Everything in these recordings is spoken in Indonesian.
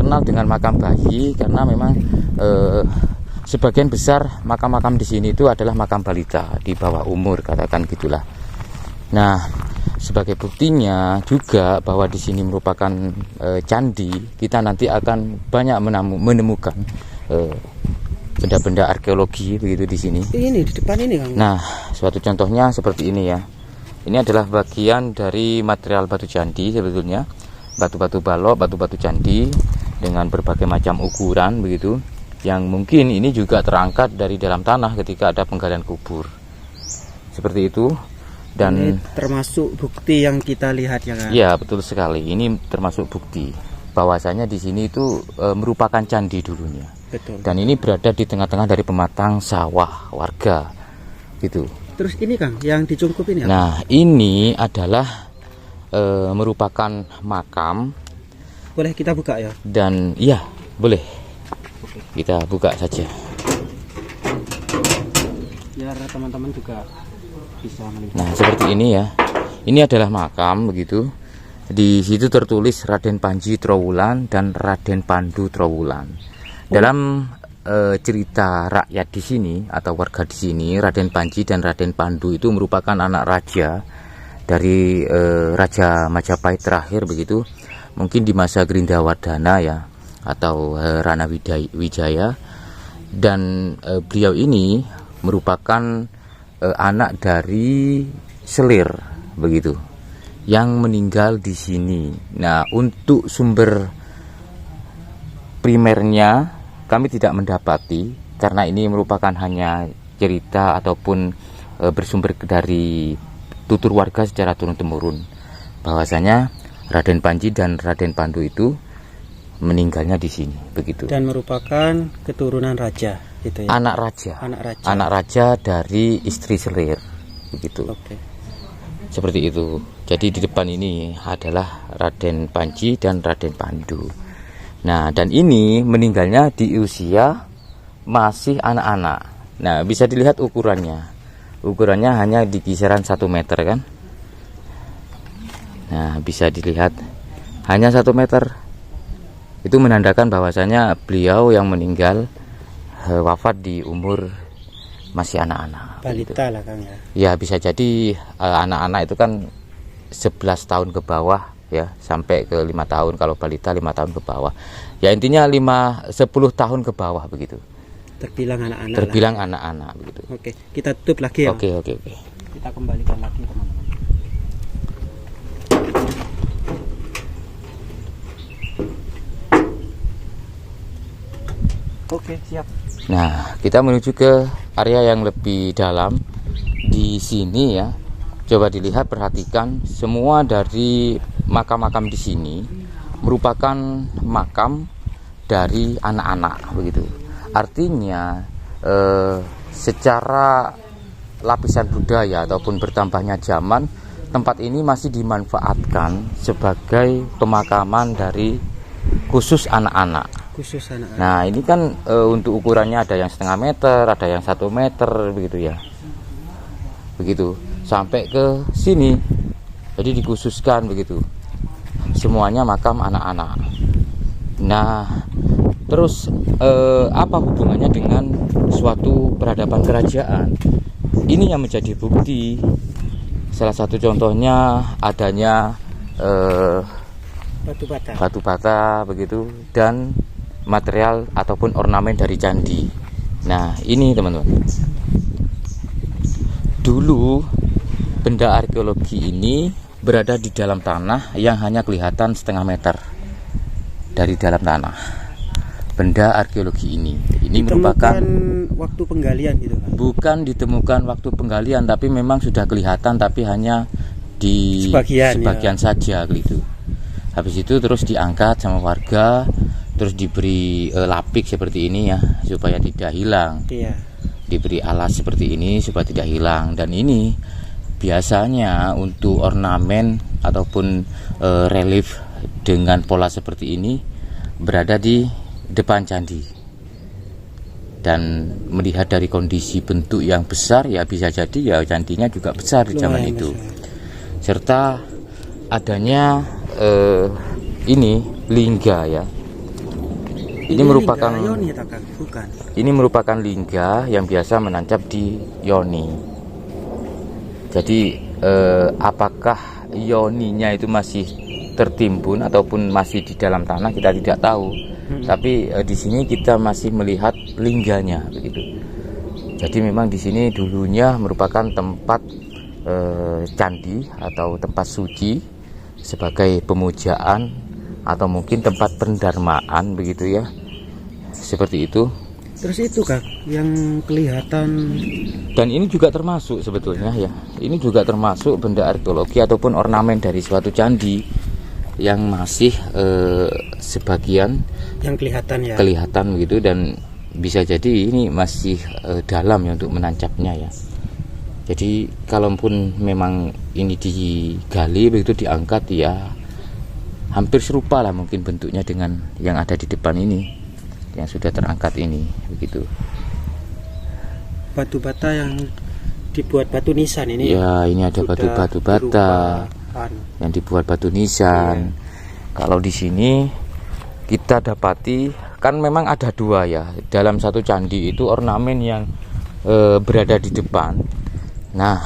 terkenal dengan makam bayi karena memang sebagian besar makam-makam di sini itu adalah makam balita di bawah umur, katakan gitulah. Nah, sebagai buktinya juga bahwa di sini merupakan candi, kita nanti akan banyak menemukan benda-benda arkeologi begitu di sini. Ini di depan ini, Kang. Nah, suatu contohnya seperti ini ya. Ini adalah bagian dari material batu candi sebetulnya. Batu-batu balok, batu-batu candi dengan berbagai macam ukuran begitu. Yang mungkin ini juga terangkat dari dalam tanah ketika ada penggalian kubur. Seperti itu. Dan ini termasuk bukti yang kita lihat ya, Kang? Ya, betul sekali. Ini termasuk bukti bahwasanya di sini itu merupakan candi dulunya. Betul. Dan ini berada di tengah-tengah dari pematang sawah warga, gitu. Terus ini, Kang, yang dicungkup ini apa? Nah, ini adalah merupakan makam. Boleh kita buka ya? Dan iya, boleh. Kita buka saja. Biar teman-teman juga bisa melihat. Nah, seperti ini ya. Ini adalah makam begitu. Di situ tertulis Raden Panji Trowulan dan Raden Pandu Trowulan. Dalam cerita rakyat di sini atau warga di sini, Raden Panji dan Raden Pandu itu merupakan anak raja dari Raja Majapahit terakhir begitu. Mungkin di masa Grindawardana ya atau Rana Wijaya. Dan beliau ini merupakan anak dari Selir begitu yang meninggal di sini. Nah, untuk sumber primernya kami tidak mendapati karena ini merupakan hanya cerita ataupun bersumber dari tutur warga secara turun-temurun bahwasanya Raden Panji dan Raden Pandu itu meninggalnya di sini begitu. Dan merupakan keturunan raja gitu ya. Anak raja. Anak raja dari istri Selir begitu. Oke. Seperti itu. Jadi di depan ini adalah Raden Panji dan Raden Pandu. Nah, dan ini meninggalnya di usia masih anak-anak. Nah, bisa dilihat ukurannya. Ukurannya hanya di kisaran 1 meter kan. Nah, bisa dilihat hanya 1 meter. Itu menandakan bahwasanya beliau yang meninggal wafat di umur masih anak-anak. Balita lah, Kang ya. Ya, bisa jadi anak-anak itu kan 11 tahun ke bawah ya, sampai ke 5 tahun. Kalau balita 5 tahun ke bawah. Ya, intinya 10 tahun ke bawah begitu. Terbilang anak-anak. Terbilang anak-anak begitu. Oke, kita tutup lagi ya. Oke. Kita kembalikan lagi, teman-teman. Oke, siap. Nah, kita menuju ke area yang lebih dalam. Di sini ya, coba dilihat, perhatikan semua dari makam-makam di sini merupakan makam dari anak-anak begitu. Artinya secara lapisan budaya ataupun bertambahnya zaman, tempat ini masih dimanfaatkan sebagai pemakaman dari khusus anak-anak. Nah, ini kan untuk ukurannya ada yang 0,5 meter, ada yang 1 meter begitu ya. Begitu sampai ke sini. Jadi dikhususkan begitu. Semuanya makam anak-anak. Nah, terus apa hubungannya dengan suatu peradaban kerajaan? Ini yang menjadi bukti. Salah satu contohnya adanya batu bata begitu dan material ataupun ornamen dari candi. Nah, ini teman-teman. Dulu benda arkeologi ini berada di dalam tanah yang hanya kelihatan 0,5 meter dari dalam tanah. Benda arkeologi ini merupakan waktu penggalian gitu kan? Bukan ditemukan waktu penggalian, tapi memang sudah kelihatan, tapi hanya di sebagian saja gitu. Habis itu terus diangkat sama warga, terus diberi lapik seperti ini ya supaya tidak hilang. Iya. Diberi alas seperti ini supaya tidak hilang. Dan ini biasanya untuk ornamen ataupun relief dengan pola seperti ini berada di depan candi. Dan melihat dari kondisi bentuk yang besar ya bisa jadi ya candinya juga besar di zaman itu. Serta adanya ini lingga ya. Ini merupakan lingga yoni tak, Kang? Bukan. Ini merupakan lingga yang biasa menancap di yoni. Jadi apakah yoninya itu masih tertimbun ataupun masih di dalam tanah kita tidak tahu. Tapi di sini kita masih melihat lingganya begitu. Jadi memang di sini dulunya merupakan tempat candi atau tempat suci sebagai pemujaan atau mungkin tempat pendarmaan begitu ya. Seperti itu. Terus itu, Kang, yang kelihatan, Dan ini juga termasuk sebetulnya ya. Ini juga termasuk benda arkeologi ataupun ornamen dari suatu candi yang masih sebagian yang kelihatan ya. kelihatan begitu, dan bisa jadi ini masih dalam ya untuk menancapnya ya. Jadi kalaupun memang ini digali begitu, diangkat ya hampir serupa lah mungkin bentuknya dengan yang ada di depan ini yang sudah terangkat ini begitu. Batu bata yang dibuat batu nisan ini. Ya, ini ada batu bata yang dibuat batu nisan. Kalau di sini kita dapati kan memang ada dua ya. Dalam satu candi itu ornamen yang berada di depan. Nah,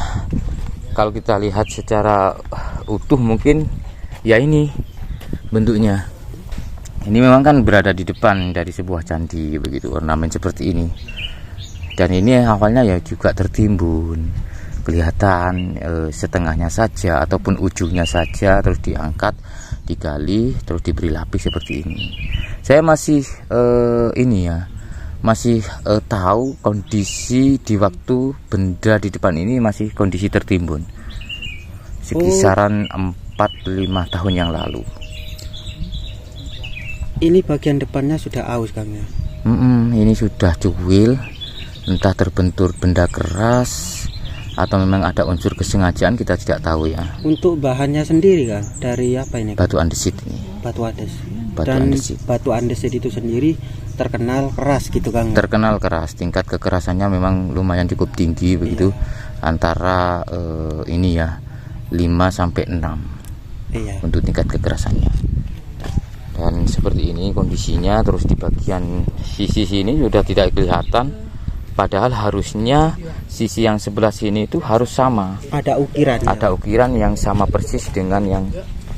kalau kita lihat secara utuh mungkin ya ini bentuknya. Ini memang kan berada di depan dari sebuah candi begitu, ornamen seperti ini. Dan ini awalnya ya juga tertimbun, kelihatan setengahnya saja ataupun ujungnya saja, terus diangkat, digali, terus diberi lapis seperti ini. Saya masih masih tahu kondisi di waktu benda di depan ini masih kondisi tertimbun, sekisaran 4-5 tahun yang lalu. Ini bagian depannya sudah aus, Kang ya. Ini sudah cuil, entah terbentur benda keras atau memang ada unsur kesengajaan, kita tidak tahu ya. Untuk bahannya sendiri, Kang, dari apa ini, Kang? Batu andesit ini. Batu andesit. Batu Dan andesit. batu andesit itu sendiri terkenal keras gitu, Kang. Terkenal keras, tingkat kekerasannya memang lumayan cukup tinggi begitu. Antara ini ya 5-6 untuk tingkat kekerasannya. Dan seperti ini kondisinya. Terus di bagian sisi sini sudah tidak kelihatan, padahal harusnya sisi yang sebelah sini itu harus sama. Ada ukiran. Ada ukiran yang sama persis dengan yang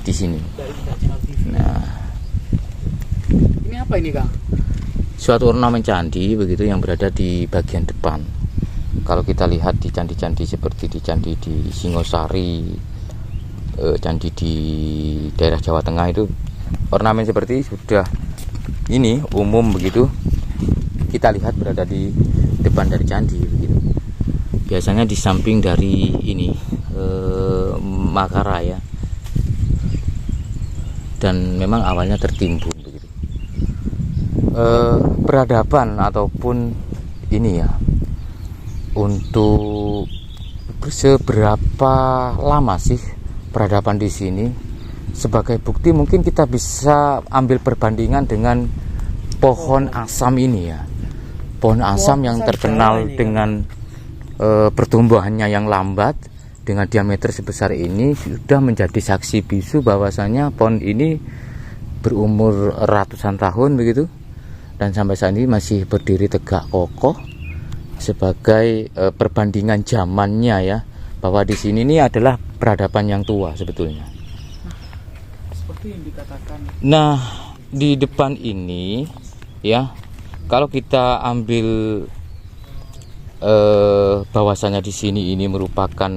di sini. Nah, Ini apa ini, Kang? suatu ornamen candi begitu yang berada di bagian depan. Kalau kita lihat di candi-candi seperti di candi di Singosari, candi di daerah Jawa Tengah itu ornamen seperti sudah ini umum begitu. Kita lihat berada di depan dari candi begitu. Biasanya di samping dari ini Makara ya. Dan memang awalnya tertimbun begitu. Peradaban ataupun ini ya, untuk seberapa lama sih peradaban di sini? Sebagai bukti mungkin kita bisa ambil perbandingan dengan pohon asam ini ya. Pohon asam yang terkenal dengan pertumbuhannya yang lambat dengan diameter sebesar ini sudah menjadi saksi bisu bahwasanya pohon ini berumur ratusan tahun begitu, dan sampai saat ini masih berdiri tegak kokoh sebagai perbandingan zamannya ya, bahwa di sini ini adalah peradaban yang tua sebetulnya. Yang dikatakan. Nah, di depan ini ya, kalau kita ambil bahwasanya di sini ini merupakan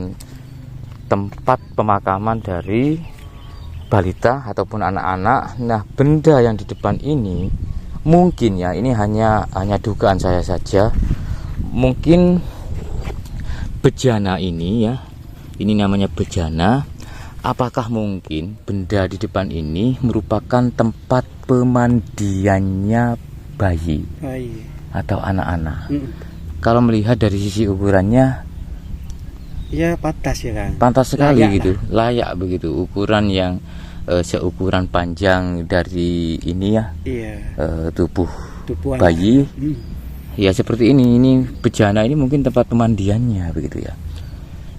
tempat pemakaman dari balita ataupun anak-anak. Nah, benda yang di depan ini mungkin ya, ini hanya dugaan saya saja, mungkin bejana ini ya, ini namanya bejana. Apakah mungkin benda di depan ini merupakan tempat pemandiannya bayi atau anak-anak? Kalau melihat dari sisi ukurannya, ya pantas ya, Kang. Pantas sekali layak gitu, layak begitu. Ukuran yang seukuran panjang dari ini ya, tubuh bayi. Ya seperti ini. Ini bejana ini mungkin tempat pemandiannya begitu ya.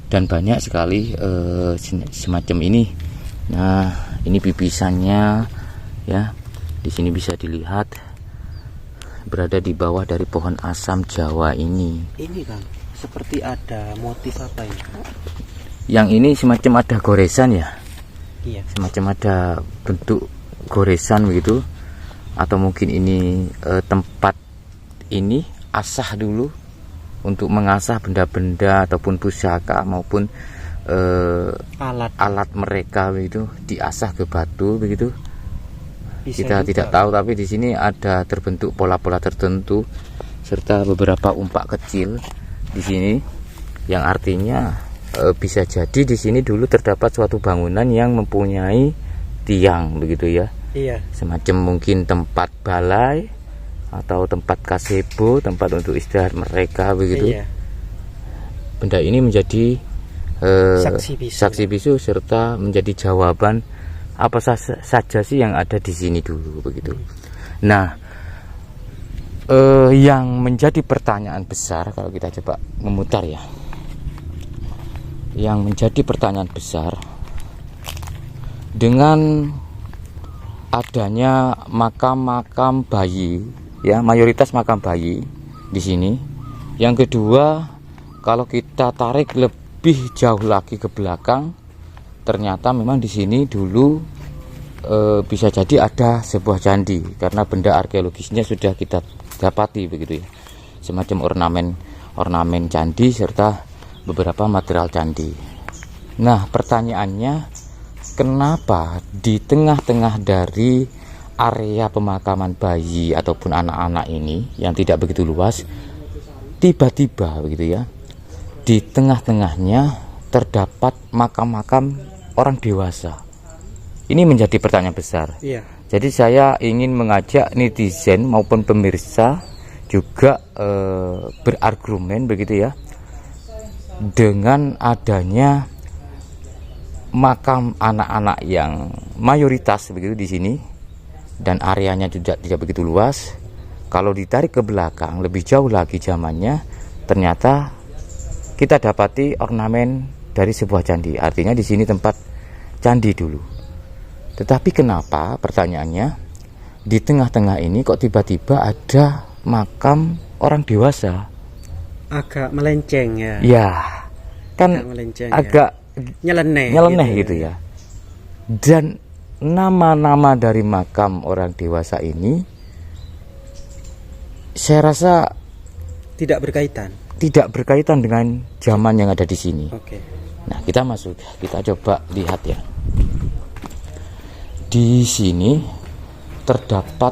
Dan banyak sekali semacam ini. Nah, ini pipisannya ya, di sini bisa dilihat berada di bawah dari pohon asam Jawa ini. Ini Kang, seperti ada motif apa ini? Yang ini semacam ada goresan ya, Iya. semacam ada bentuk goresan begitu, atau mungkin ini tempat ini asah dulu untuk mengasah benda-benda ataupun pusaka maupun alat mereka begitu, diasah ke batu begitu. Bisa Kita juga. tidak tahu, tapi di sini ada terbentuk pola-pola tertentu serta beberapa umpak kecil di sini, yang artinya bisa jadi di sini dulu terdapat suatu bangunan yang mempunyai tiang begitu ya. Iya. Semacam mungkin tempat balai atau tempat gazebo, tempat untuk istirahat mereka begitu. Iya. Benda ini menjadi Saksi bisu bisu. serta menjadi jawaban apa saja sih yang ada di sini dulu begitu. Nah, yang menjadi pertanyaan besar kalau kita coba memutar ya, yang menjadi pertanyaan besar dengan adanya makam-makam bayi ya, mayoritas makam bayi di sini. Yang kedua, kalau kita tarik lebih jauh lagi ke belakang, ternyata memang di sini dulu bisa jadi ada sebuah candi, karena benda arkeologisnya sudah kita dapati begitu ya, semacam ornamen candi serta beberapa material candi. Nah, pertanyaannya, kenapa di tengah-tengah dari area pemakaman bayi ataupun anak-anak ini yang tidak begitu luas, tiba-tiba begitu ya, di tengah-tengahnya terdapat makam-makam orang dewasa? Ini menjadi pertanyaan besar. Iya. Jadi saya ingin mengajak netizen maupun pemirsa juga berargumen begitu ya, dengan adanya makam anak-anak yang mayoritas begitu di sini dan areanya juga tidak begitu luas. Kalau ditarik ke belakang lebih jauh lagi zamannya, ternyata kita dapati ornamen dari sebuah candi. Artinya di sini tempat candi dulu. Tetapi kenapa, pertanyaannya, di tengah-tengah ini kok tiba-tiba ada makam orang dewasa? Agak melenceng ya. Ya, kan melenceng, agak nyeleneh gitu ya. Dan nama-nama dari makam orang dewasa ini saya rasa tidak berkaitan dengan zaman yang ada di sini. Oke. Nah, kita masuk, kita coba lihat ya. Di sini terdapat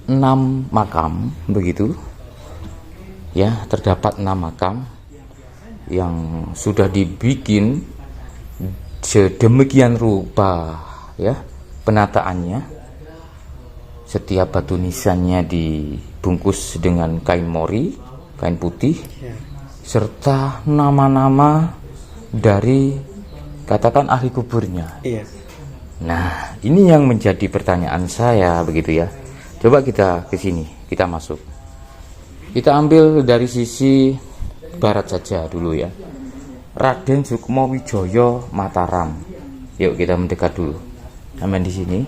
6 makam begitu. Ya, terdapat 6 makam yang sudah dibikin sedemikian rupa ya penataannya. Setiap batu nisannya dibungkus dengan kain mori, kain putih, serta nama-nama dari katakan ahli kuburnya. Iya. Nah, ini yang menjadi pertanyaan saya begitu ya. Coba kita ke sini, kita masuk. Kita ambil dari sisi barat saja dulu ya. Raden Sukmowijoyo Mataram. Yuk kita mendekat dulu. Aman di sini.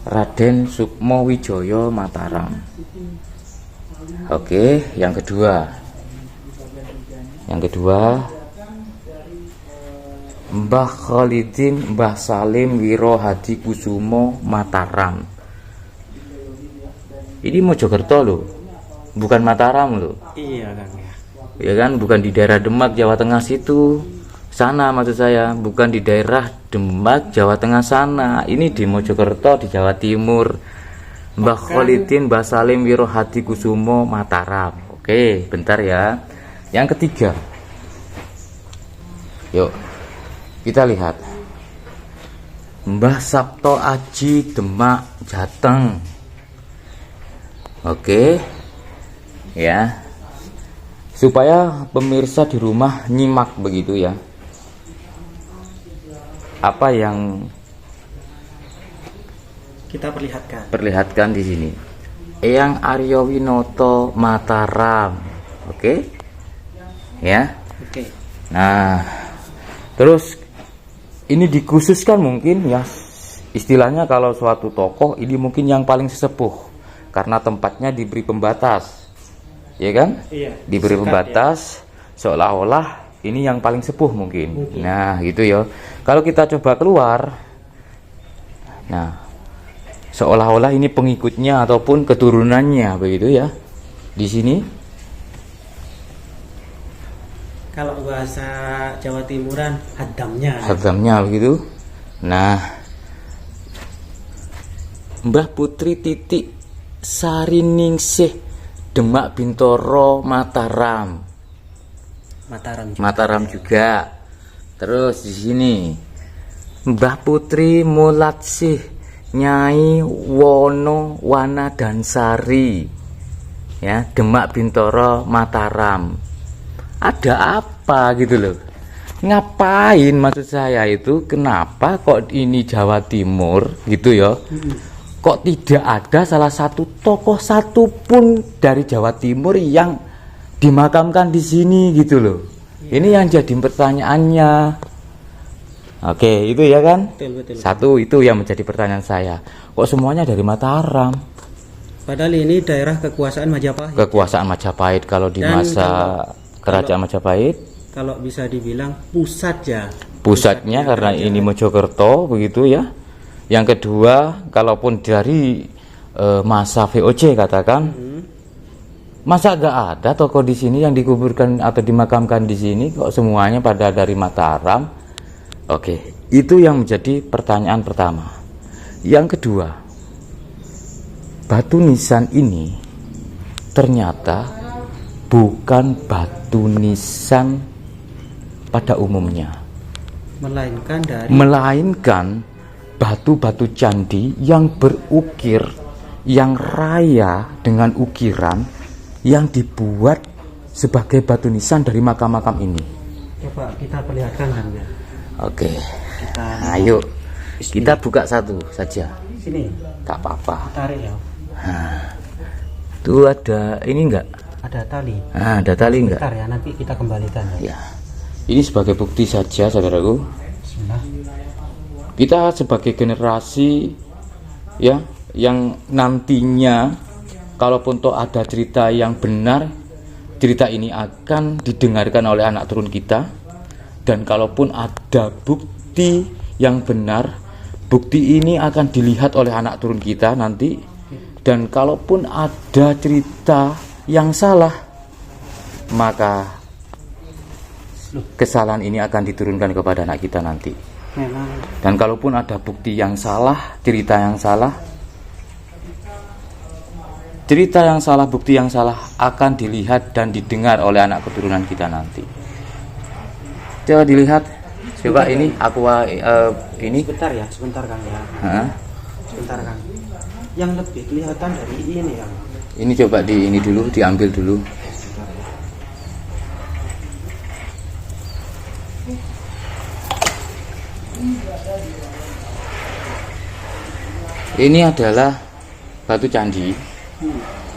Raden Sukmowijoyo Mataram. Oke, yang kedua. Yang kedua, Mbah Khalidin Mbah Salim Wiro Hadi Kusumo Mataram. Ini Mojokerto loh, bukan Mataram loh. Iya kan ya. Ya kan, bukan di daerah Demak Jawa Tengah situ. Sana maksud saya, bukan di daerah Demak Jawa Tengah sana. Ini di Mojokerto di Jawa Timur. Mbah Khalidin Mbah Salim Wiro Hadi Kusumo Mataram. Oke, bentar ya. Yang ketiga. Yuk, kita lihat. Mbah Sabto Aji Demak Jateng. Oke. Ya. Supaya pemirsa di rumah nyimak begitu ya. Apa yang Kita perlihatkan di sini. Eyang Aryo Winoto Mataram. Oke. Ya. Oke. Nah, terus ini dikhususkan mungkin ya, istilahnya kalau suatu tokoh ini mungkin yang paling sesepuh karena tempatnya diberi pembatas, ya kan? Iya. Diberi Sekat, pembatas, seolah-olah ini yang paling sepuh mungkin. Nah, gitu ya. Kalau kita coba keluar, nah, seolah-olah ini pengikutnya ataupun keturunannya, begitu ya. Di sini, Kalau bahasa Jawa Timuran, hadamnya. hadamnya begitu. Nah, Mbah Putri Titik Sariningsih Demak Bintoro Mataram. Mataram juga. Terus di sini Mbah Putri Mulatsih Nyai Wono Wana Dansari, ya, Demak Bintoro Mataram. Ada apa gitu loh? Ngapain, maksud saya itu, kenapa kok ini Jawa Timur gitu ya? Kok tidak ada salah satu tokoh satupun dari Jawa Timur yang dimakamkan di sini gitu loh? Ini yang jadi pertanyaannya. Oke, itu ya kan? Betul. Satu itu yang menjadi pertanyaan saya. Kok semuanya dari Mataram? Padahal ini daerah kekuasaan Majapahit. Kekuasaan Majapahit kalau di Dan masa kerajaan Majapahit. Kalau bisa dibilang pusat ya. Pusatnya karena ini Mojokerto begitu ya. Yang kedua, kalaupun dari masa VOC katakan, masa gak ada tokoh di sini yang dikuburkan atau dimakamkan di sini, kok semuanya pada dari Mataram? Oke, itu yang menjadi pertanyaan pertama. Yang kedua, batu nisan ini ternyata bukan batu nisan pada umumnya, melainkan batu-batu candi yang berukir, yang raya dengan ukiran yang dibuat sebagai batu nisan dari makam-makam ini. Coba kita perlihatkan kan ya. Oke, ayo kita buka satu saja. Sini. Tak apa-apa. Tarik ya. Nah, tuh ada ini enggak? Ada tali. Ah, ada tali enggak? Bentar ya, nanti kita kembalikan ya. Ya. Ini sebagai bukti saja, saudaraku. Bismillah. Kita sebagai generasi ya yang nantinya kalaupun toh ada cerita yang benar, cerita ini akan didengarkan oleh anak turun kita. Dan kalaupun ada bukti yang benar, bukti ini akan dilihat oleh anak turun kita nanti. Dan kalaupun ada cerita yang salah, maka kesalahan ini akan diturunkan kepada anak kita nanti. Dan kalaupun ada bukti yang salah, cerita yang salah, bukti yang salah akan dilihat dan didengar oleh anak keturunan kita nanti. Coba dilihat, coba ini aqua ini. Sebentar Kang ya. Sebentar Kang. Yang lebih kelihatan dari ini ya. Ini coba di ini dulu, diambil dulu. Ini adalah batu candi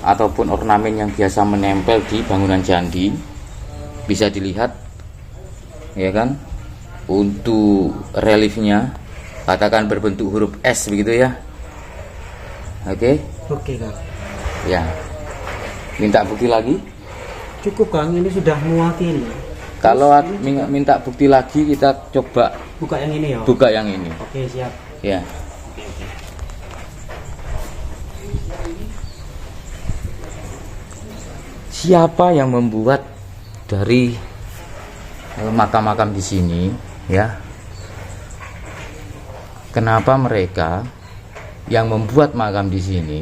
ataupun ornamen yang biasa menempel di bangunan candi. Bisa dilihat, ya kan? Untuk reliefnya, katakan berbentuk huruf S begitu ya. Oke Kang. Ya. Minta bukti lagi? Cukup Kang, ini sudah mewakili. Kalau minta bukti lagi, kita coba buka yang ini ya. Buka yang ini. Oke, siap. Ya. Siapa yang membuat dari makam-makam di sini, ya? Kenapa mereka yang membuat makam di sini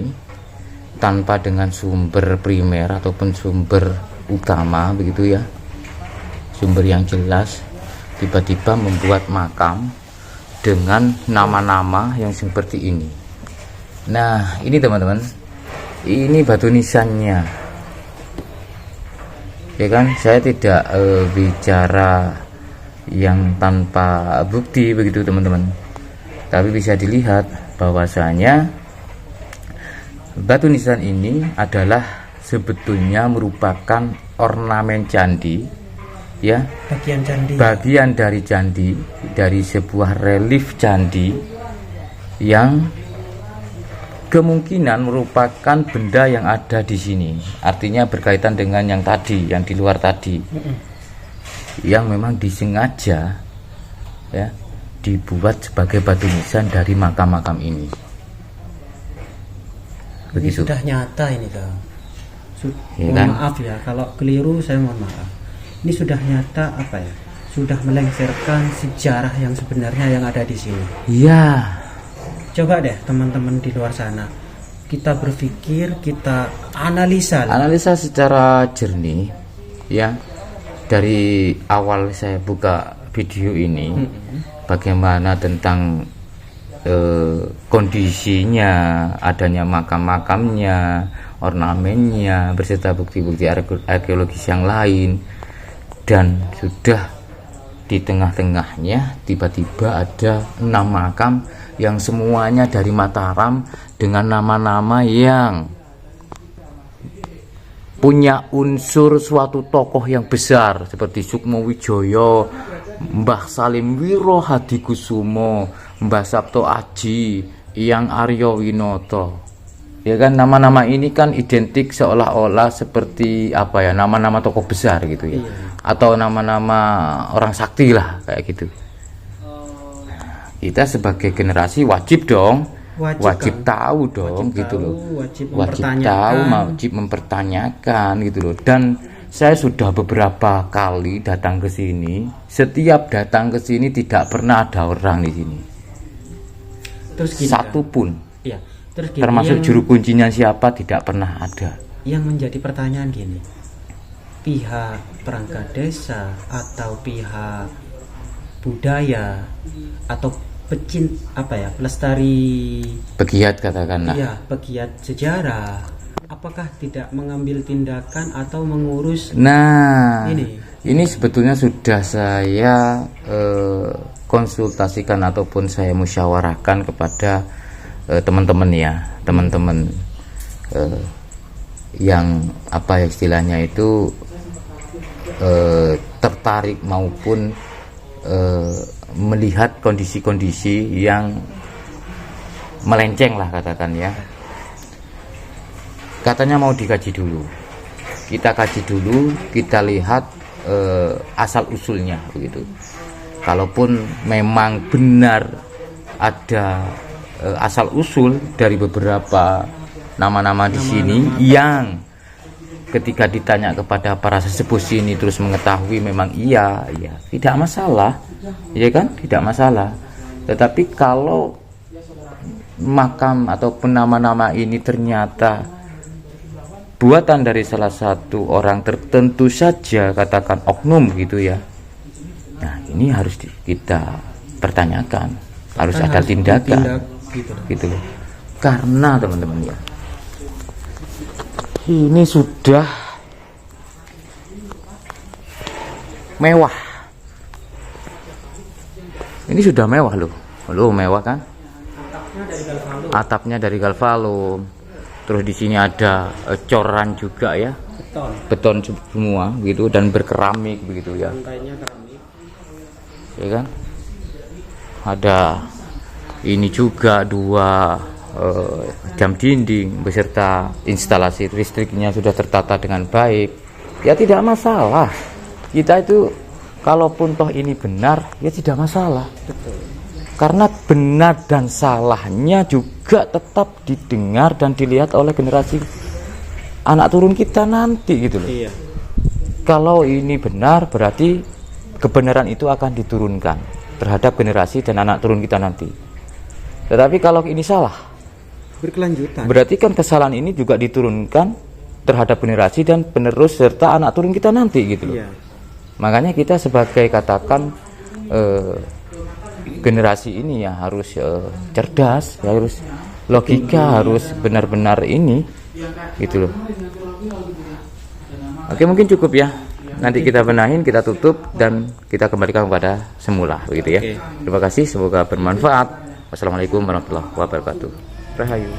tanpa dengan sumber primer ataupun sumber utama begitu ya, sumber yang jelas, tiba-tiba membuat makam dengan nama-nama yang seperti ini. Nah, ini teman-teman, ini batu nisannya, ya kan? Saya tidak bicara yang tanpa bukti begitu teman-teman, tapi bisa dilihat bahwasanya batu nisan ini adalah sebetulnya merupakan ornamen candi, ya, bagian dari candi, dari sebuah relief candi yang kemungkinan merupakan benda yang ada di sini. Artinya berkaitan dengan yang tadi, yang di luar tadi, yang memang disengaja ya dibuat sebagai batu nisan dari makam-makam ini. Begitu. Ini sudah nyata ini Kang. Ya, Mohon kan? maaf ya kalau keliru, saya mohon maaf. Ini sudah nyata apa ya? Sudah melengsarkan sejarah yang sebenarnya yang ada di sini. Iya. Coba deh teman-teman di luar sana, kita berpikir, kita analisa. Analisa secara jernih ya. Dari awal saya buka video ini, bagaimana tentang kondisinya, adanya makam-makamnya, ornamennya, beserta bukti-bukti arkeologis yang lain, dan sudah di tengah-tengahnya tiba-tiba ada 6 makam yang semuanya dari Mataram dengan nama-nama yang punya unsur suatu tokoh yang besar seperti Sukmo Wijoyo, Mbah Salim Wiro Hadikusumo, Mbah Sabto Aji, Hyang Aryo Winoto. Ya kan, nama-nama ini kan identik seolah-olah seperti apa ya, nama-nama tokoh besar gitu ya. Atau nama-nama orang sakti lah kayak gitu. Kita sebagai generasi wajib dong, wajib tahu dong, gitu loh. Wajib tahu, wajib mempertanyakan gitu loh. Dan saya sudah beberapa kali datang ke sini. Setiap datang ke sini tidak pernah ada orang di sini. Terus gini, satu pun. Ya, terus gini, termasuk juru kuncinya siapa tidak pernah ada. Yang menjadi pertanyaan gini, pihak perangkat desa atau pihak budaya atau pelestari, pegiat katakanlah. Iya, pegiat sejarah, apakah tidak mengambil tindakan atau mengurus? Nah, ini sebetulnya sudah saya konsultasikan ataupun saya musyawarahkan kepada teman-teman ya, teman-teman yang apa ya istilahnya itu tertarik maupun melihat kondisi-kondisi yang melenceng lah katakan ya. Katanya mau dikaji dulu, kita kaji dulu, kita lihat asal usulnya begitu. Kalaupun memang benar ada asal usul dari beberapa nama-nama di sini yang ketika ditanya kepada para sesepuh sini terus mengetahui memang iya tidak masalah, ya kan, tidak masalah. Tetapi kalau makam ataupun nama-nama ini ternyata buatan dari salah satu orang tertentu saja, katakan oknum gitu ya, nah ini harus kita pertanyakan, harus ada tindakan gitu loh. Karena teman-teman ya, ini sudah mewah, ini sudah mewah loh, mewah kan, atapnya dari galvalum, terus di sini ada coran juga ya, beton semua gitu, dan berkeramik begitu ya, ya kan, ada ini juga 2 jam dinding beserta instalasi listriknya sudah tertata dengan baik, ya tidak masalah. Kita itu kalaupun toh ini benar ya tidak masalah. Betul. Karena benar dan salahnya juga tetap didengar dan dilihat oleh generasi anak turun kita nanti gitu loh. Iya. Kalau ini benar berarti kebenaran itu akan diturunkan terhadap generasi dan anak turun kita nanti. Tetapi kalau ini salah, berkelanjutan, berarti kan kesalahan ini juga diturunkan terhadap generasi dan penerus serta anak turun kita nanti gitu loh. Iya. Makanya kita sebagai katakan generasi ini ya harus cerdas, ya harus logika, harus benar-benar ini gitu loh. Oke, mungkin cukup ya. Nanti kita benahin, kita tutup dan kita kembalikan kepada semula begitu ya. Terima kasih, semoga bermanfaat. Wassalamualaikum warahmatullahi wabarakatuh. Rahayu.